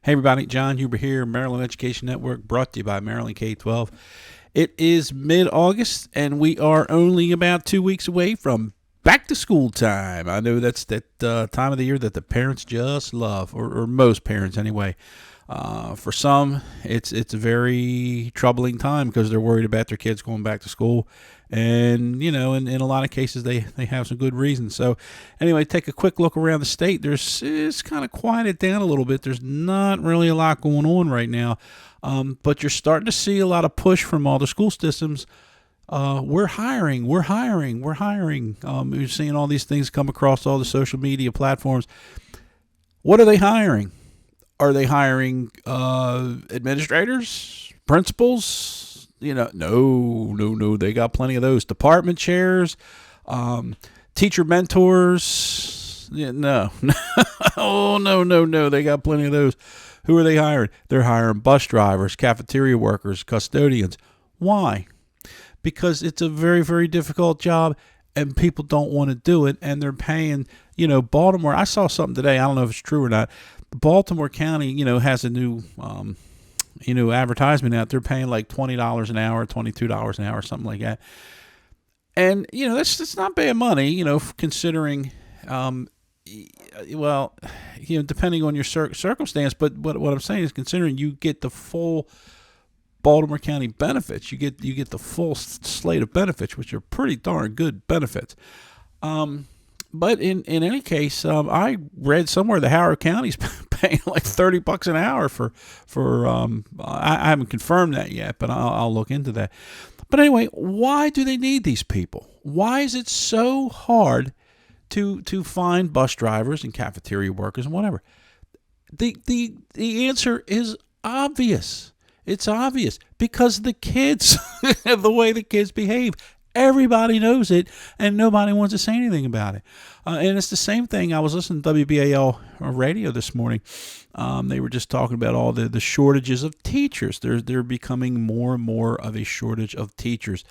Hey everybody, John Huber here, Maryland Education Network, brought to you by Maryland K-12. It is mid-August, and we are only about 2 weeks away from back to school time. I know that's that time of the year that the parents just love, or most parents anyway. For some, it's a very troubling time because they're worried about their kids going back to school. And, in a lot of cases, they have some good reasons. So, anyway, take a quick look around the state. It's kind of quieted down a little bit. There's not really a lot going on right now. But you're starting to see a lot of push from all the school systems. We're hiring. We're seeing all these things come across all the social media platforms. What are they hiring? Are they hiring administrators, principals? No. They got plenty of those. Department chairs, teacher mentors. Yeah, no. Oh, no. They got plenty of those. Who are they hiring? They're hiring bus drivers, cafeteria workers, custodians. Why? Because it's a very, very difficult job and people don't want to do it, and they're paying, Baltimore. I saw something today. I don't know if it's true or not. Baltimore County, has a new, advertisement out there paying like $20 an hour, $22 an hour, something like that. And, that's not bad money, considering, depending on your circumstance. But what I'm saying is, considering you get the full Baltimore County benefits, you get the full slate of benefits, which are pretty darn good benefits. But in any case, I read somewhere the Howard County's paying like $30 an hour for I haven't confirmed that yet, but I'll look into that. But anyway, why do they need these people? Why is it so hard to find bus drivers and cafeteria workers and whatever? The answer is obvious. It's obvious because the kids, the way the kids behave. Everybody knows it, and nobody wants to say anything about it. And it's the same thing. I was listening to WBAL radio this morning. They were just talking about all the shortages of teachers. They're becoming more and more of a shortage of teachers.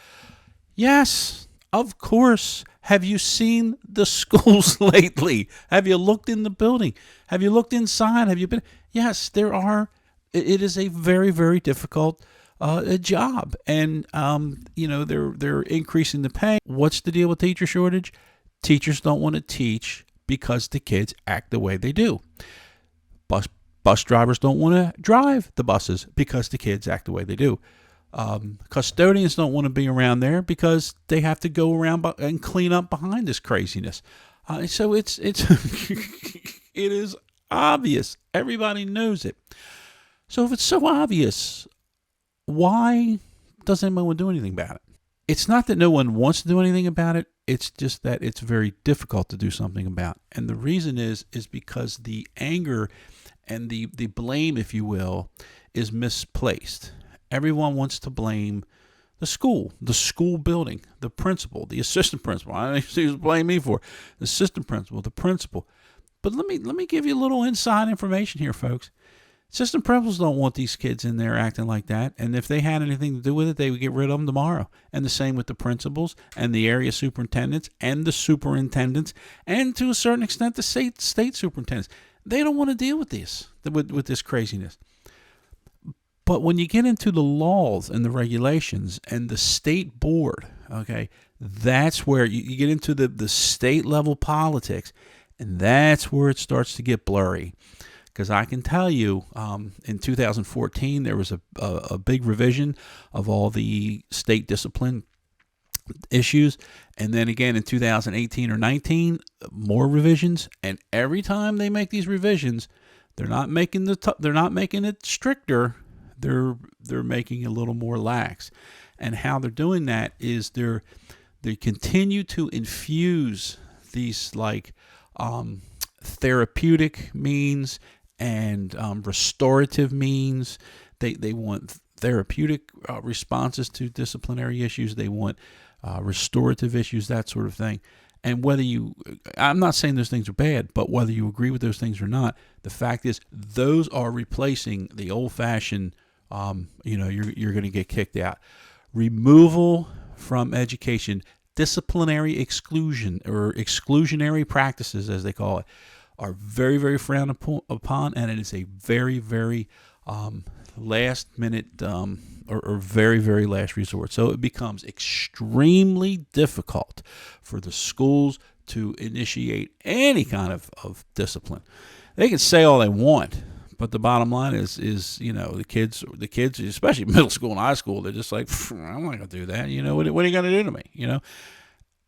Yes, of course. Have you seen the schools lately? Have you looked in the building? Have you looked inside? Have you been? Yes, there are. It is a very, very difficult a job, and they're increasing the pay. What's the deal with teacher shortage? Teachers don't want to teach because the kids act the way they do. Bus drivers don't want to drive the buses because the kids act the way they do. Custodians don't want to be around there because they have to go around and clean up behind this craziness. So it's it is obvious. Everybody knows it. So if it's so obvious, why doesn't anyone do anything about it? It's not that no one wants to do anything about it. It's just that it's very difficult to do something about. And the reason is because the anger and the blame, if you will, is misplaced. Everyone wants to blame the school building, the principal, the assistant principal. I don't know who's blame me for the assistant principal, the principal. But let me give you a little inside information here, folks. Assistant principals don't want these kids in there acting like that, and if they had anything to do with it, they would get rid of them tomorrow. And the same with the principals and the area superintendents and the superintendents, and to a certain extent the state superintendents. They don't want to deal with this craziness. But when you get into the laws and the regulations and the state board, okay, that's where you get into the state level politics, and that's where it starts to get blurry. Because I can tell you, in 2014, there was a big revision of all the state discipline issues. And then again in 2018 or 19, more revisions. And every time they make these revisions, they're not making it stricter. They're making it a little more lax. And how they're doing that is they continue to infuse these therapeutic means and restorative means. They want therapeutic responses to disciplinary issues. They want restorative issues, that sort of thing. And I'm not saying those things are bad, but whether you agree with those things or not, the fact is those are replacing the old-fashioned, you're going to get kicked out. Removal from education, disciplinary exclusion or exclusionary practices, as they call it, are very, very frowned upon, and it is a very, very last minute or very, very last resort. So it becomes extremely difficult for the schools to initiate any kind of discipline. They can say all they want, but the bottom line is the kids, especially middle school and high school, they're just like, I'm not gonna do that. What are you gonna do to me?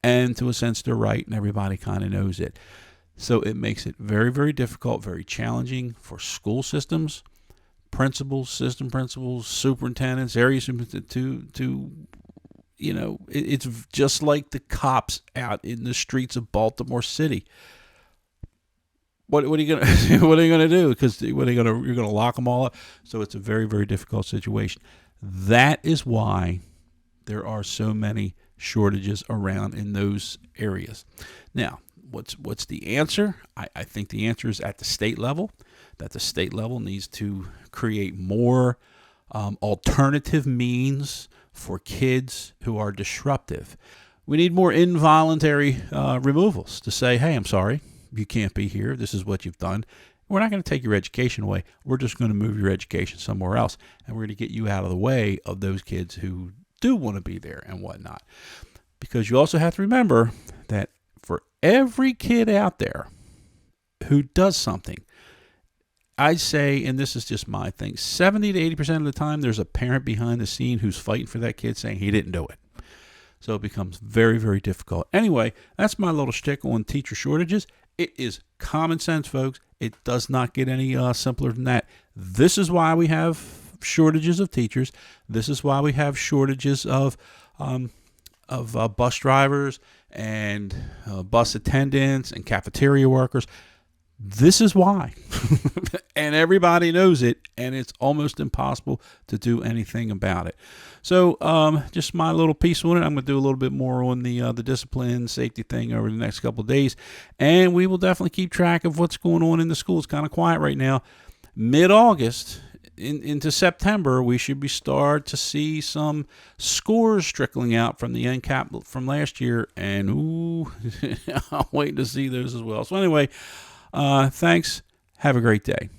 And to a sense, they're right, and everybody kind of knows it. So it makes it very, very difficult, very challenging for school systems, principals, system principals, superintendents, area superintendents it's just like the cops out in the streets of Baltimore City. What are you gonna do? Because you're gonna lock them all up. So it's a very, very difficult situation. That is why there are so many shortages around in those areas. Now, what's the answer? I think the answer is at the state level. That the state level needs to create more alternative means for kids who are disruptive. We need more involuntary removals to say, hey, I'm sorry, you can't be here. This is what you've done. We're not going to take your education away. We're just going to move your education somewhere else, and we're going to get you out of the way of those kids who do want to be there and whatnot. Because you also have to remember that for every kid out there who does something, I'd say, and this is just my thing, 70 to 80% of the time, there's a parent behind the scene who's fighting for that kid saying he didn't do it. So it becomes very, very difficult. Anyway, that's my little shtick on teacher shortages. It is common sense, folks. It does not get any simpler than that. This is why we have shortages of teachers. This is why we have shortages of bus drivers and bus attendants and cafeteria workers. This is why. And everybody knows it, and it's almost impossible to do anything about it. So just my little piece on it. I'm going to do a little bit more on the discipline safety thing over the next couple of days, and we will definitely keep track of what's going on in the school. It's kind of quiet right now. Mid-August into September, we should start to see some scores trickling out from the NCAP from last year, and I'm waiting to see those as well. So anyway, thanks. Have a great day.